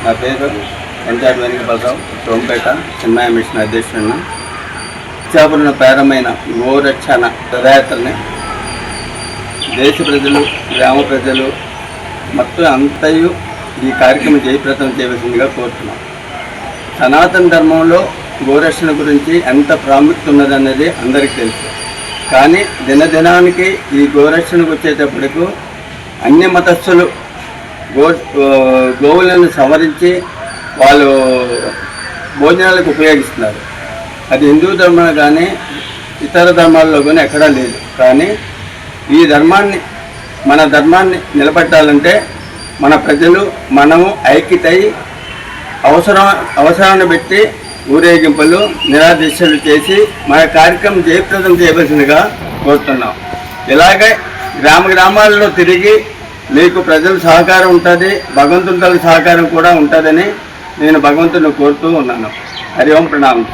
నా పేరు పంచాయతీ వెంకటరావు, సోంపేట చిన్మయ మిషన్ అధ్యక్షుడిని. ఇచ్చాపురంలో ప్రారంభమైన గోరక్షణ రథయాత్రని దేశ ప్రజలు, గ్రామ ప్రజలు మొత్తం అంతయు ఈ కార్యక్రమం జయప్రదం చేయవలసిందిగా కోరుతున్నాం. సనాతన ధర్మంలో గోరక్షణ గురించి ఎంత ప్రాముఖ్యత ఉన్నదన్నది అందరికీ తెలుసు. కానీ దినదినానికి ఈ గోరక్షణకు వచ్చేటప్పటికు అన్ని మతస్థులు గోవులను సంవరించి వాళ్ళు భోజనాలకు ఉపయోగిస్తున్నారు. అది హిందూ ధర్మంలో కానీ ఇతర ధర్మాల్లో కానీ ఎక్కడా లేదు. కానీ ఈ ధర్మాన్ని, మన ధర్మాన్ని నిలబెట్టాలంటే మన ప్రజలు మనము ఐక్యతై అవసరాన్ని బట్టి ఊరేగింపులు, నిరాదీక్షలు చేసి మన కార్యక్రమం జయప్రదం చేయవలసిందిగా కోరుతున్నాం. ఇలాగే గ్రామాల్లో తిరిగి మీకు ప్రజల సహకారం ఉంటుంది, భగవంతుడి సహకారం కూడా ఉంటుందని నేను భగవంతుని కోరుతూ ఉన్నాను. హరి ఓం ప్రణామం.